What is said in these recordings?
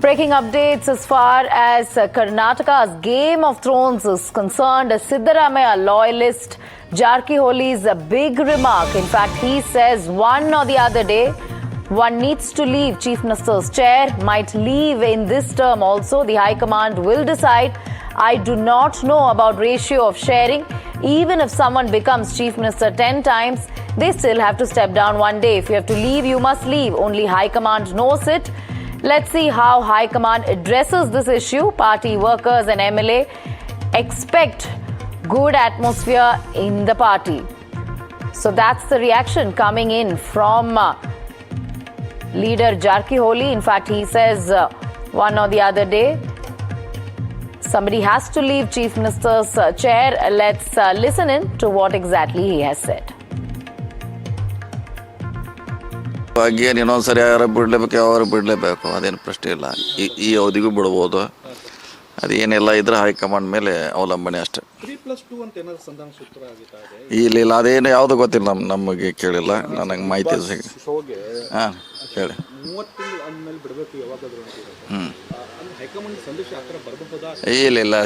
Breaking updates as far as Karnataka's Game of Thrones is concerned. Siddaramaiah Loyalist Jarkiholi's a big remark. In fact, he says one or the other day, one needs to leave Chief Minister's chair, might leave in this term also. The High Command will decide. I do not know about ratio of sharing. Even if someone becomes Chief Minister 10 times, they still have to step down one day. If you have to leave, you must leave. Only High Command knows it. Let's see how High Command addresses this issue. Party workers and MLA expect good atmosphere in the party. So that's the reaction coming in from leader Jarkiholi. In fact, he says one or the other day, somebody has to leave Chief Minister's chair. Let's listen in to what exactly he has said. ಭಾಗ್ಯನ ಇನ್ನೊಂದ್ಸರಿ ಯಾರು ಬಿಡಲೇಬೇಕು ಯಾರು ಬಿಡಲೇಬೇಕು ಅದೇನು ಪ್ರಶ್ನೆ ಇಲ್ಲ. ಈ ಅವಧಿಗೂ ಬಿಡ್ಬೋದು. ಅದೇನೆಲ್ಲ ಇದ್ರೆ high command ಮೇಲೆ ಅವಲಂಬನೆ ಅಷ್ಟೇ. 3+2 ಅಂತ ಏನಾದ್ರು ಸಂಧಾನ ಸೂತ್ರ ಆಗಿತ್ತಾ? ಇಲ್ಲ ಅದೇನು ಯಾವುದು ಗೊತ್ತಿಲ್ಲ, ನಮಗೆ ಕೇಳಿಲ್ಲ. ನನಗೆ ಮಾಹಿತಿ ಸಿಗ ಹಾಂ ಹೇಳಿ. 30 ತಿಂಗಳು ಆದ್ಮೇಲೆ ಬಿಡಬೇಕು ಯಾವಾಗಾದ್ರೂ ಅಂತಿದೆ. ಹೈಕಮಾಂಡ್ ಸಂದೇಶ ಆ ಥರ ಬರಬಹುದಾ?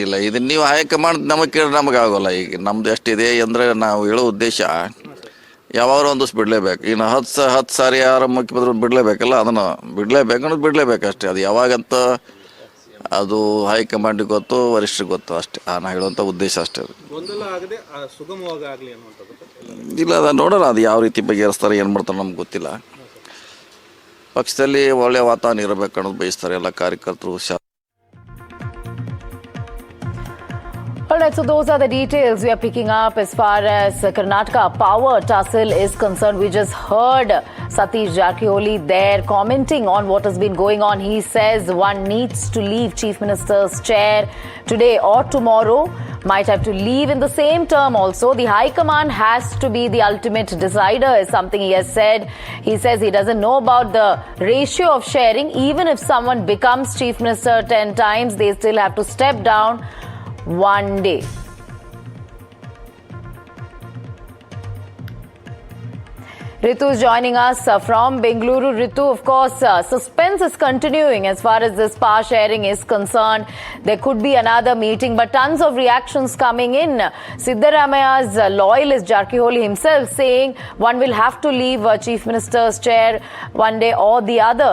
ಇಲ್ಲ ಇದನ್ನ ನೀವು ಹೈಕಮಾಂಡ್ ನಮಗೆ ಕೇಳಿ ನಮಗೆ ಆಗೋಲ್ಲ. ಈಗ ನಮ್ದು ಎಷ್ಟಿದೆ ಅಂದರೆ ನಾವು ಹೇಳೋ ಉದ್ದೇಶ ಯಾವಾಗ ಒಂದಷ್ಟು ಬಿಡಲೇಬೇಕು. ಇನ್ನು 10 ಸಾರಿ ಯಾರು ಮುಖ್ಯಮಂತ್ರಿ ಬಿಡಲೇಬೇಕಲ್ಲ, ಅದನ್ನು ಬಿಡಲೇಬೇಕು ಅನ್ನೋದು ಬಿಡಲೇಬೇಕು ಅಷ್ಟೇ. ಅದು ಯಾವಾಗಂತ ಅದು ಹೈಕಮಾಂಡಿಗೆ ಗೊತ್ತು, ವರಿಷ್ಠರಿಗೆ ಗೊತ್ತು ಅಷ್ಟೇ. ನಾನು ಹೇಳುವಂಥ ಉದ್ದೇಶ ಅಷ್ಟೇ. ಅದು ಗೊಂದಲ ಆಗದೆ ಸುಗಮವಾಗಿ ಆಗಲಿ ಅನ್ನುವಂಥದ್ದು. ಇಲ್ಲ, ಅದು ನೋಡೋಣ ಅದು ಯಾವ ರೀತಿ ಬಗೆಹರಿಸ್ತಾರೆ, ಏನು ಮಾಡ್ತಾರೆ ನಮ್ಗೆ ಗೊತ್ತಿಲ್ಲ. ಪಕ್ಷದಲ್ಲಿ ಒಳ್ಳೆಯ ವಾತಾವರಣ ಇರಬೇಕು ಅನ್ನೋದು ಬಯಸ್ತಾರೆ ಎಲ್ಲ ಕಾರ್ಯಕರ್ತರು. All right, so those are the details we are picking up as far as Karnataka power tussle is concerned. We just heard Satish Jarkiholi there commenting on what has been going on. He says one needs to leave Chief Minister's chair today or tomorrow, might have to leave in the same term also. The High Command has to be the ultimate decider is something he has said. He says he doesn't know about the ratio of sharing. Even if someone becomes Chief Minister 10 times, they still have to step down one day. Ritu is joining us from Bengaluru. Ritu, of course, suspense is continuing as far as this power sharing is concerned. There could be another meeting, but tons of reactions coming in. Siddaramaiah's loyalist Jarkiholi himself saying one will have to leave Chief Minister's chair one day or the other.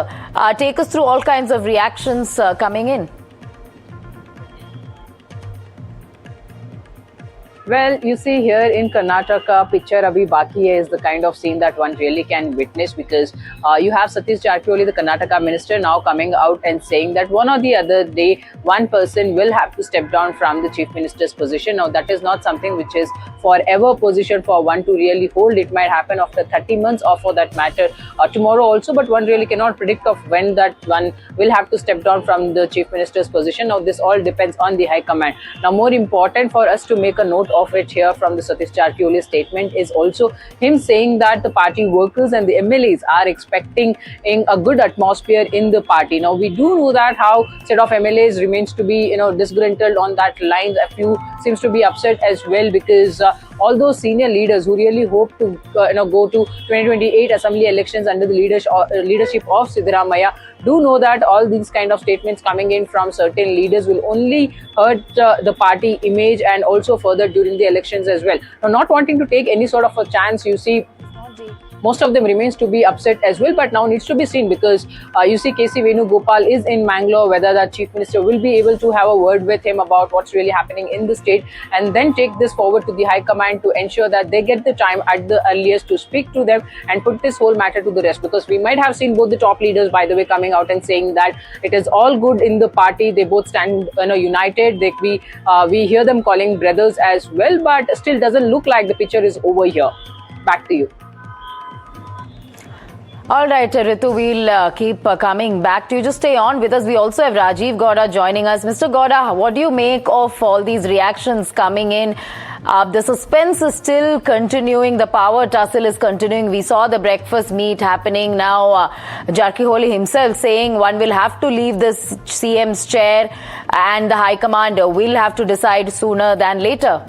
Take us through all kinds of reactions coming in. Well, you see here in Karnataka, picture abhi baki hai is the kind of scene that one really can witness, because you have Satish Jarkiholi, the Karnataka minister, now coming out and saying that one or the other day, one person will have to step down from the chief minister's position. Now, that is not something which is forever position for one to really hold. It might happen after 30 months or for that matter tomorrow also, but one really cannot predict of when that one will have to step down from the chief minister's position. Now, this all depends on the High Command. Now, more important for us to make a note of it here from the Satish Jarkiholi statement is also him saying that the party workers and the MLAs are expecting a good atmosphere in the party. Now, we do know that how set of MLAs remains to be disgruntled on that line. A few seems to be upset as well, because all those senior leaders who really hope to go to 2028 assembly elections under the leadership of Siddaramaiah do know that all these kind of statements coming in from certain leaders will only hurt the party image and also further during the elections as well. Now, not wanting to take any sort of a chance, you see, most of them remains to be upset as well, but now needs to be seen, because you see KC Venugopal is in Mangalore, whether the chief minister will be able to have a word with him about what's really happening in the state, and then take this forward to the High Command to ensure that they get the time at the earliest to speak to them and put this whole matter to the rest. Because we might have seen both the top leaders, by the way, coming out and saying that it is all good in the party, they both stand united. We hear them calling brothers as well, but still doesn't look like the picture is over here. Back to you. All right, Ritu, we'll keep coming back to you. Just stay on with us. We also have Rajiv Gowda joining us. Mr. Gowda, what do you make of all these reactions coming in? The suspense is still continuing. The power tussle is continuing. We saw the breakfast meet happening. Now, Jarkiholi himself saying one will have to leave this CM's chair and the High Command will have to decide sooner than later.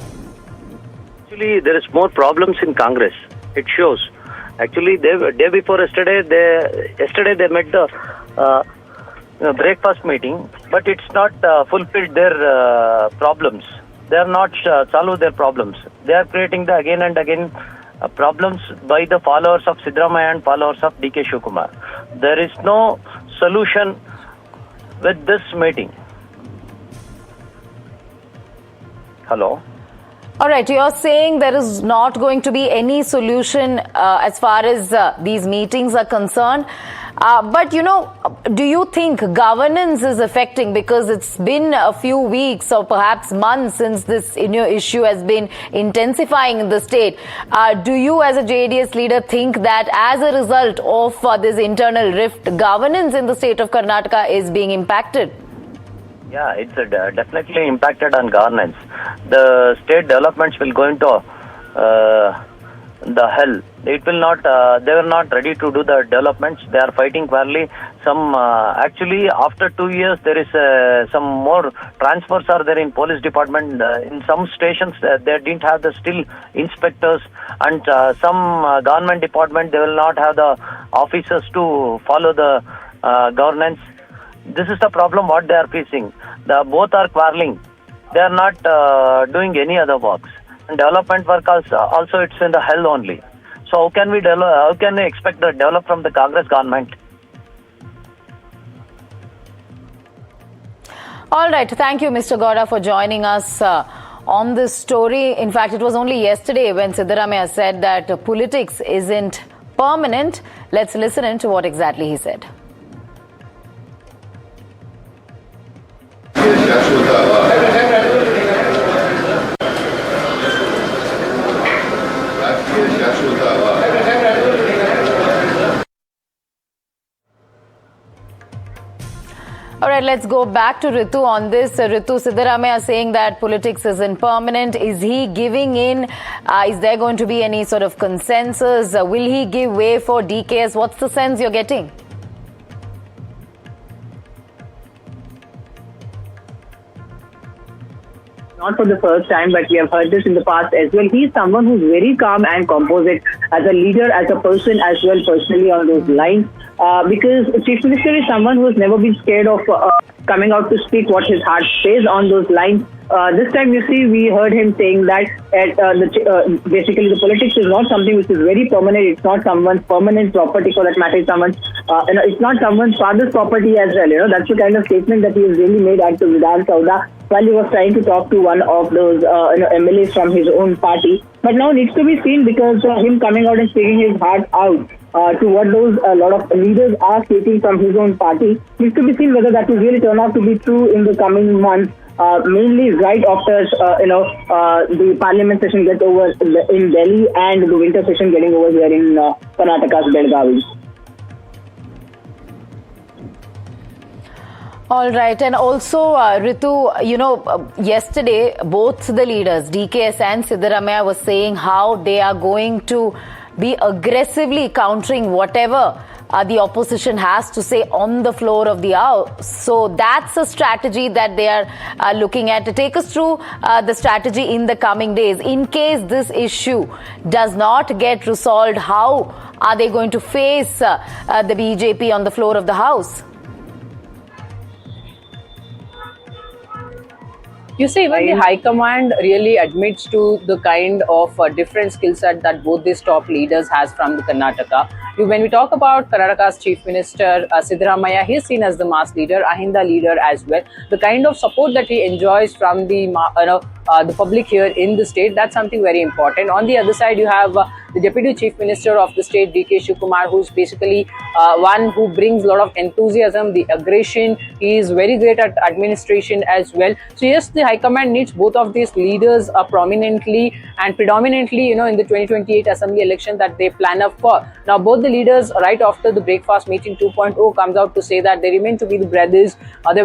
Actually, there is more problems in Congress. It shows. Actually, day before yesterday, they met the breakfast meeting, but it's not fulfilled their problems. They are not solved their problems. They are creating the again and again problems by the followers of Siddaramaiah and followers of DK Shivakumar. There is no solution with this meeting. Hello? All right, you're saying there is not going to be any solution as far as these meetings are concerned. But, do you think governance is affecting, because it's been a few weeks or perhaps months since this issue has been intensifying in the state? Do you as a JDS leader think that as a result of this internal rift, governance in the state of Karnataka is being impacted? Yeah, it's definitely impacted on governance. The state developments will go into the hell. It will not. They were not ready to do the developments. They are fighting fairly. Some actually after 2 years there is some more transfers are there in police department. In some stations they didn't have the still inspectors, and some government department they will not have the officers to follow the governance. This is the problem what they are facing. Both are quarreling. They are not doing any other works. And development work also it's in the hell only. So how can we expect the develop from the Congress government? All right. Thank you, Mr. Gowda, for joining us on this story. In fact, it was only yesterday when Siddaramaiah said that politics isn't permanent. Let's listen in to what exactly he said. All right, let's go back to Ritu on this. Ritu, Siddaramaiah saying that politics isn't permanent. Is he giving in? Is there going to be any sort of consensus? Will he give way for DKS? What's the sense you're getting? Not for the first time, but we have heard this in the past as well. He's someone who's very calm and composite as a leader, as a person as well, personally on those lines. Because Chief Minister is someone who's never been scared of coming out to speak what his heart says on those lines. This time, you see, we heard him saying that basically the politics is not something which is very permanent. It's not someone's permanent property, for that matter. It's someone's, it's not someone's father's property as well. That's the kind of statement that he has really made at the Vidhan Sauda while he was trying to talk to one of those MLAs from his own party. But now needs to be seen, because him coming out and speaking his heart out to what those a lot of leaders are stating from his own party, needs to be seen whether that will really turn out to be true in the coming months. Mainly right after the parliament session gets over in Delhi and the winter session getting over here in Karnataka's Belgavi. All right. And also, Ritu, yesterday, both the leaders, DKS and Siddaramaiah, were saying how they are going to be aggressively countering whatever the opposition has to say on the floor of the House. So that's a strategy that they are looking at. To take us through the strategy in the coming days, in case this issue does not get resolved, how are they going to face the BJP on the floor of the House? You see, even the High Command really admits to the kind of different skill set that both these top leaders has from the Karnataka. When we talk about Karnataka's Chief Minister Siddaramaiah, he is seen as the mass leader, Ahinda leader as well. The kind of support that he enjoys from the public here in the state, that's something very important. On the other side, you have the Deputy Chief Minister of the state, DK Shivakumar, who's basically one who brings a lot of enthusiasm, the aggression. He is very great at administration as well. So yes, the High Command needs both of these leaders prominently and predominantly, in the 2028 Assembly election that they plan up for. Now, both the leaders, right after the breakfast meeting 2.0, comes out to say that they remain to be the brothers. They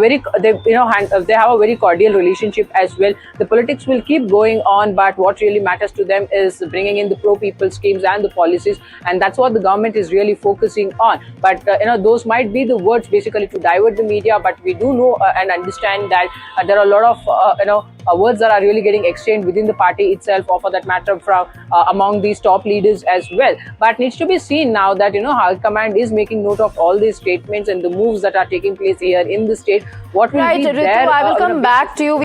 have a very cordial relationship as well. The politics will keep going on, but what really matters to them is bringing in the pro-people's schemes and the policies, and that's what the government is really focusing on. But those might be the words basically to divert the media, but we do know and understand that there are a lot of words that are really getting exchanged within the party itself, or for that matter from among these top leaders as well. But needs to be seen now that High Command is making note of all these statements and the moves that are taking place here in the state. What will Right, be Ritu, their I will come back to you.